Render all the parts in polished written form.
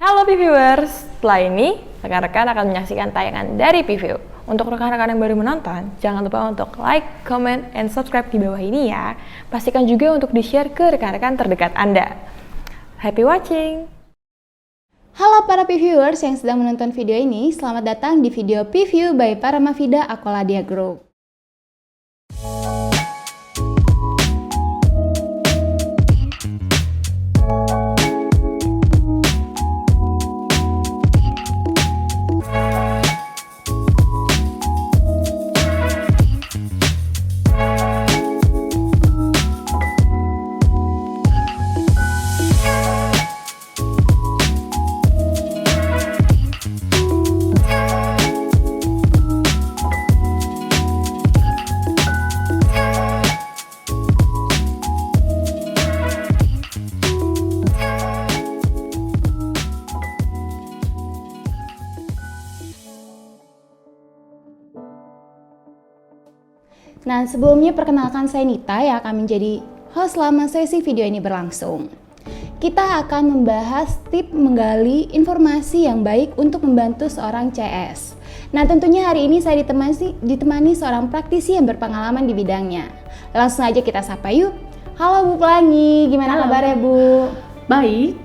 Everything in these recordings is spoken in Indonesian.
Halo P-Viewers, setelah ini rekan-rekan akan menyaksikan tayangan dari P-View. Untuk rekan-rekan yang baru menonton, jangan lupa untuk like, comment, and subscribe di bawah ini ya. Pastikan juga untuk di-share ke rekan-rekan terdekat Anda. Happy watching! Halo para P-Viewers yang sedang menonton video ini, selamat datang di video P-View by Paramavida Aqualadia Group. Nah, sebelumnya perkenalkan saya Nita yang akan menjadi host selama sesi video ini berlangsung. Kita akan membahas tips menggali informasi yang baik untuk membantu seorang CS. Nah, tentunya hari ini saya ditemani seorang praktisi yang berpengalaman di bidangnya. Langsung aja kita sapa yuk. Halo Bu Pelangi, gimana kabarnya Bu? Baik.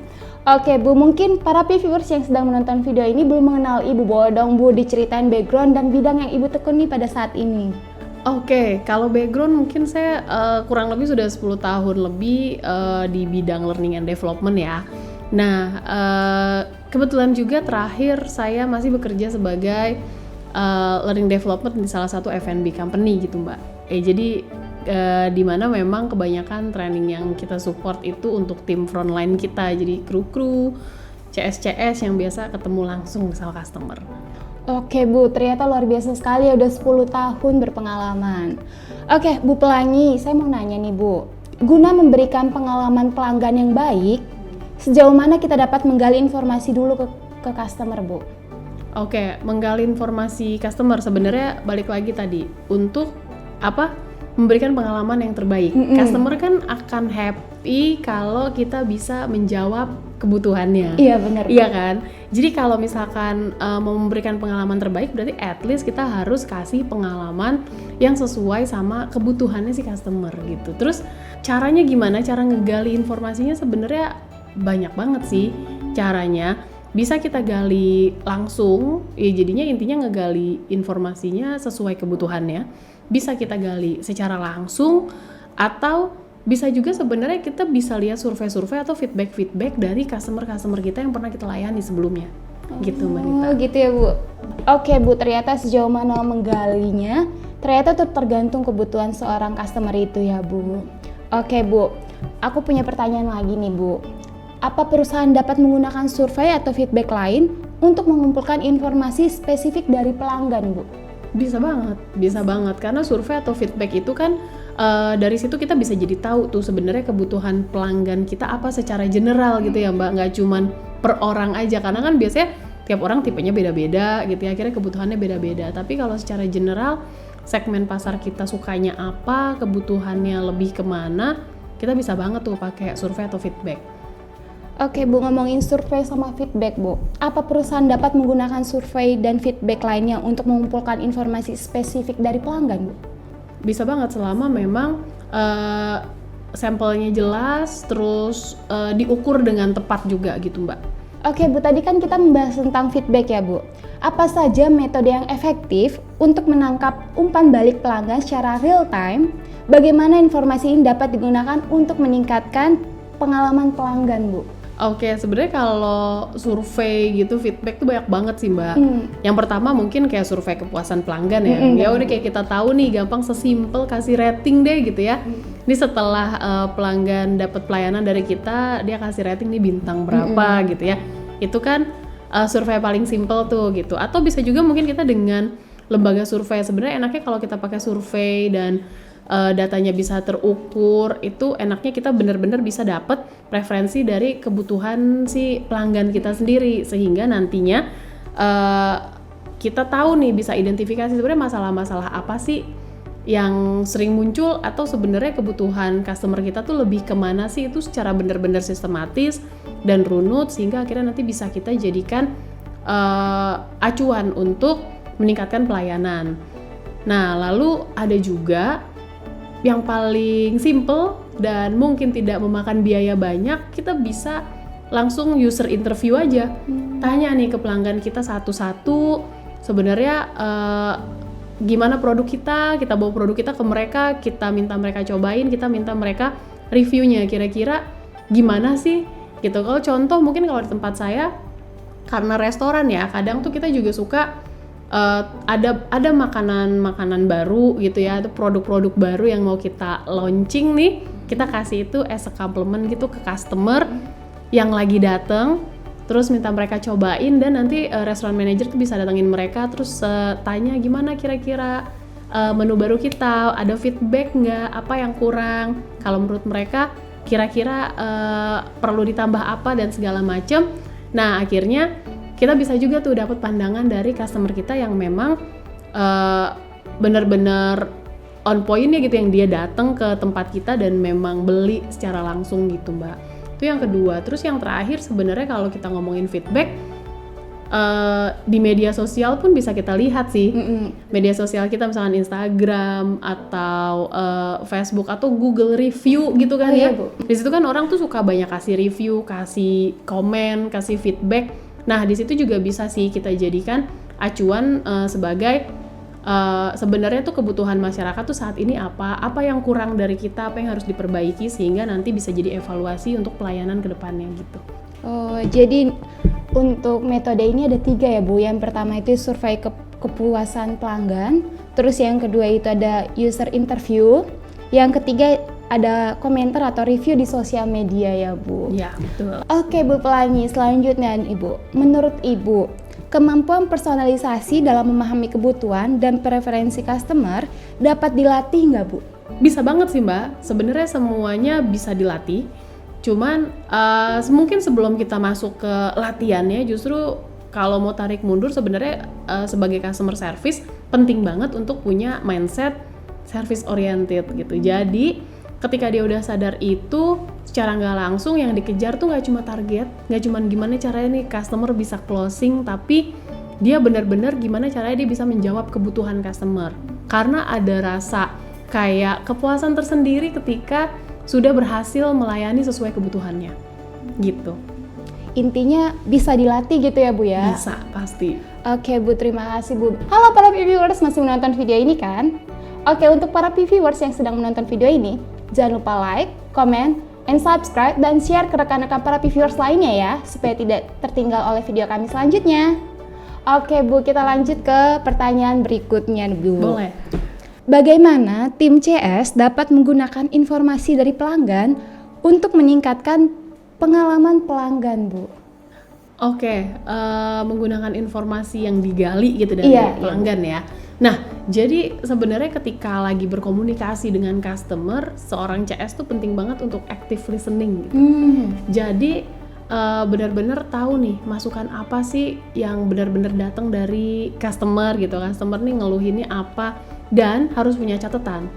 Oke Bu, mungkin para viewers yang sedang menonton video ini belum mengenal Ibu. Boleh dong Bu diceritain background dan bidang yang Ibu tekuni pada saat ini. Oke, kalau background mungkin saya kurang lebih sudah 10 tahun lebih di bidang learning and development ya. Nah, kebetulan juga terakhir saya masih bekerja sebagai learning development di salah satu F&B company gitu Mbak. Jadi di mana memang kebanyakan training yang kita support itu untuk tim frontline kita, jadi kru-kru, CS yang biasa ketemu langsung sama customer. Oke Bu, ternyata luar biasa sekali ya, udah 10 tahun berpengalaman. Oke Bu Pelangi, saya mau nanya nih Bu, guna memberikan pengalaman pelanggan yang baik, sejauh mana kita dapat menggali informasi dulu ke customer Bu? Oke, menggali informasi customer sebenarnya balik lagi tadi untuk memberikan pengalaman yang terbaik. Customer kan akan happy kalau kita bisa menjawab kebutuhannya. Iya benar. Iya kan? Jadi kalau misalkan mau memberikan pengalaman terbaik berarti at least kita harus kasih pengalaman yang sesuai sama kebutuhannya si customer gitu. Terus caranya gimana? Cara ngegali informasinya sebenarnya banyak banget sih caranya. Bisa kita gali langsung, ya jadinya intinya ngegali informasinya sesuai kebutuhannya. Bisa kita gali secara langsung atau bisa juga sebenarnya kita bisa lihat survei-survei atau feedback dari customer kita yang pernah kita layani sebelumnya. Gitu Mbak Nita. Oh gitu ya Bu. Oke Bu, ternyata sejauh mana menggalinya, ternyata itu tergantung kebutuhan seorang customer itu ya Bu. Oke Bu, aku punya pertanyaan lagi nih Bu. Apa perusahaan dapat menggunakan survei atau feedback lain untuk mengumpulkan informasi spesifik dari pelanggan Bu? Bisa banget karena survei atau feedback itu kan dari situ kita bisa jadi tahu tuh sebenarnya kebutuhan pelanggan kita apa secara general gitu ya Mbak, nggak cuman per orang aja karena kan biasanya tiap orang tipenya beda-beda gitu ya, akhirnya kebutuhannya beda-beda. Tapi kalau secara general segmen pasar kita sukanya apa, kebutuhannya lebih kemana, kita bisa banget tuh pakai survei atau feedback. Oke Bu, ngomongin survei sama feedback Bu, apa perusahaan dapat menggunakan survei dan feedback lainnya untuk mengumpulkan informasi spesifik dari pelanggan Bu? Bisa banget selama memang sampelnya jelas, terus diukur dengan tepat juga gitu Mbak. Oke Bu, tadi kan kita membahas tentang feedback ya Bu. Apa saja metode yang efektif untuk menangkap umpan balik pelanggan secara real time? Bagaimana informasi ini dapat digunakan untuk meningkatkan pengalaman pelanggan Bu? Oke, sebenarnya kalau survei gitu feedback tuh banyak banget sih Mbak. Yang pertama mungkin kayak survei kepuasan pelanggan ya. Ya udah kayak kita tahu nih, gampang sesimpel kasih rating deh gitu ya. Ini setelah pelanggan dapat pelayanan dari kita, dia kasih rating nih bintang berapa gitu ya. Itu kan survei paling simple tuh gitu. Atau bisa juga mungkin kita dengan lembaga survei. Sebenarnya enaknya kalau kita pakai survei dan datanya bisa terukur, itu enaknya kita benar-benar bisa dapat preferensi dari kebutuhan si pelanggan kita sendiri, sehingga nantinya kita tahu nih, bisa identifikasi sebenarnya masalah-masalah apa sih yang sering muncul atau sebenarnya kebutuhan customer kita tuh lebih kemana sih, itu secara benar-benar sistematis dan runut sehingga akhirnya nanti bisa kita jadikan acuan untuk meningkatkan pelayanan. Nah, lalu ada juga yang paling simple dan mungkin tidak memakan biaya banyak, kita bisa langsung user interview aja. Tanya nih ke pelanggan kita satu-satu, sebenarnya gimana produk kita bawa produk kita ke mereka, kita minta mereka cobain, kita minta mereka reviewnya, kira-kira gimana sih gitu. Kalau contoh mungkin kalau di tempat saya, karena restoran ya, kadang tuh kita juga suka ada makanan baru gitu ya, ada produk-produk baru yang mau kita launching nih, kita kasih itu as a compliment gitu ke customer yang lagi datang, terus minta mereka cobain, dan nanti restoran manager tuh bisa datangin mereka terus tanya gimana kira-kira menu baru kita, ada feedback nggak, apa yang kurang, kalau menurut mereka kira-kira perlu ditambah apa dan segala macam. Nah, akhirnya kita bisa juga tuh dapat pandangan dari customer kita yang memang benar-benar on point-nya gitu, yang dia datang ke tempat kita dan memang beli secara langsung gitu, Mbak. Itu yang kedua. Terus yang terakhir sebenarnya kalau kita ngomongin feedback, di media sosial pun bisa kita lihat sih. Media sosial kita misalkan Instagram atau Facebook atau Google review gitu kan ya. Di situ kan orang tuh suka banyak kasih review, kasih komen, kasih feedback. Nah, di situ juga bisa sih kita jadikan acuan sebagai sebenarnya tuh kebutuhan masyarakat tuh saat ini apa yang kurang dari kita, apa yang harus diperbaiki sehingga nanti bisa jadi evaluasi untuk pelayanan ke depannya gitu. Oh, jadi untuk metode ini ada 3 ya Bu. Yang pertama itu survei kepuasan pelanggan, terus yang kedua itu ada user interview, yang ketiga ada komentar atau review di sosial media ya Bu. Ya, betul. Oke Bu Pelangi, selanjutnya Ibu, menurut Ibu, kemampuan personalisasi dalam memahami kebutuhan dan preferensi customer dapat dilatih nggak Bu? Bisa banget sih Mbak, sebenarnya semuanya bisa dilatih. Cuman mungkin sebelum kita masuk ke latihannya, justru kalau mau tarik mundur sebenarnya sebagai customer service penting banget untuk punya mindset service oriented gitu. Jadi ketika dia udah sadar itu, secara nggak langsung yang dikejar tuh nggak cuma target, nggak cuma gimana caranya nih customer bisa closing, tapi dia benar-benar gimana caranya dia bisa menjawab kebutuhan customer. Karena ada rasa kayak kepuasan tersendiri ketika sudah berhasil melayani sesuai kebutuhannya gitu. Intinya bisa dilatih gitu ya Bu ya? Bisa, pasti. Oke Bu, terima kasih Bu. Halo para viewers, masih menonton video ini kan? Oke, untuk para viewers yang sedang menonton video ini, jangan lupa like, comment, and subscribe, dan share ke rekan-rekan para viewers lainnya ya, supaya tidak tertinggal oleh video kami selanjutnya. Oke Bu, kita lanjut ke pertanyaan berikutnya Bu. Boleh. Bagaimana tim CS dapat menggunakan informasi dari pelanggan untuk meningkatkan pengalaman pelanggan, Bu? Oke, menggunakan informasi yang digali gitu dari pelanggan ya. Nah, jadi sebenarnya ketika lagi berkomunikasi dengan customer, seorang CS tuh penting banget untuk active listening gitu. Jadi benar-benar tahu nih masukan apa sih yang benar-benar datang dari customer gitu. Customer nih ngeluhinnya apa, dan harus punya catatan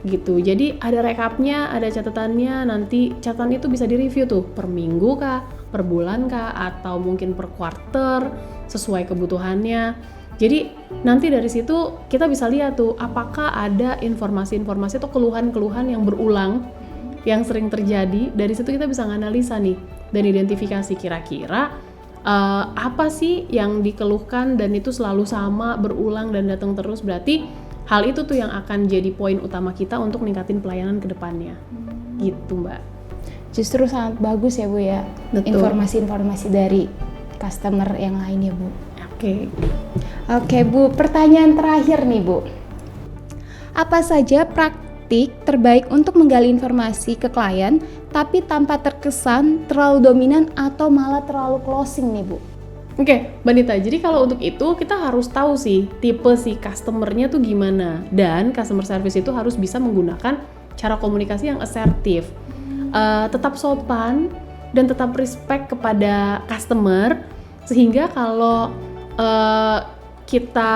gitu. Jadi ada rekapnya, ada catatannya, nanti catatan itu bisa direview tuh per minggu kah, per bulan kah, atau mungkin per quarter sesuai kebutuhannya. Jadi nanti dari situ kita bisa lihat tuh apakah ada informasi-informasi atau keluhan-keluhan yang berulang yang sering terjadi. Dari situ kita bisa menganalisa nih dan identifikasi kira-kira apa sih yang dikeluhkan dan itu selalu sama, berulang dan datang terus. Berarti hal itu tuh yang akan jadi poin utama kita untuk ningkatin pelayanan ke depannya. Gitu, Mbak. Justru sangat bagus ya Bu ya. Betul. Informasi-informasi dari customer yang lain ya Bu. Oke, Bu, pertanyaan terakhir nih Bu. Apa saja praktik terbaik untuk menggali informasi ke klien tapi tanpa terkesan terlalu dominan atau malah terlalu closing nih Bu? Oke, Mbak Nita, jadi kalau untuk itu kita harus tahu sih tipe si customernya tuh gimana, dan customer service itu harus bisa menggunakan cara komunikasi yang asertif, tetap sopan dan tetap respect kepada customer, sehingga kalau kita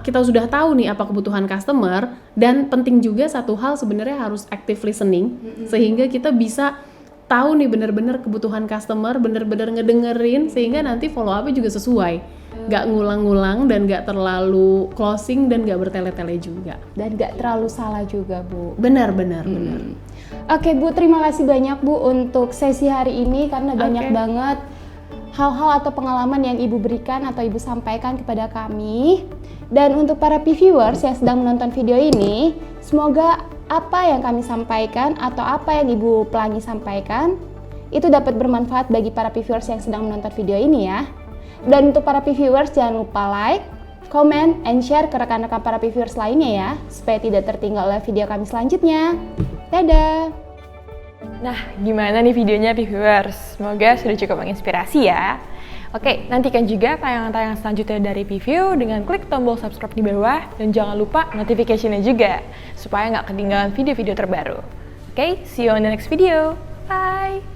kita sudah tahu nih apa kebutuhan customer, dan penting juga satu hal sebenarnya harus active listening, sehingga kita bisa tahu nih benar-benar kebutuhan customer, benar-benar ngedengerin, sehingga nanti follow up-nya juga sesuai, nggak ngulang-ngulang dan nggak terlalu closing dan nggak bertele-tele juga. Dan nggak terlalu salah juga, Bu. Benar. Oke, Bu, terima kasih banyak, Bu, untuk sesi hari ini karena banyak banget hal-hal atau pengalaman yang Ibu berikan atau Ibu sampaikan kepada kami. Dan untuk para viewers yang sedang menonton video ini, semoga apa yang kami sampaikan atau apa yang Ibu Pelangi sampaikan itu dapat bermanfaat bagi para viewers yang sedang menonton video ini ya. Dan untuk para viewers jangan lupa like, comment, and share ke rekan-rekan para viewers lainnya ya, supaya tidak tertinggal oleh video kami selanjutnya. Dadah! Nah, gimana nih videonya viewers? Semoga sudah cukup menginspirasi ya. Oke, nantikan juga tayangan-tayangan selanjutnya dari Pview dengan klik tombol subscribe di bawah dan jangan lupa notification-nya juga supaya nggak ketinggalan video-video terbaru. Oke, see you on the next video. Bye!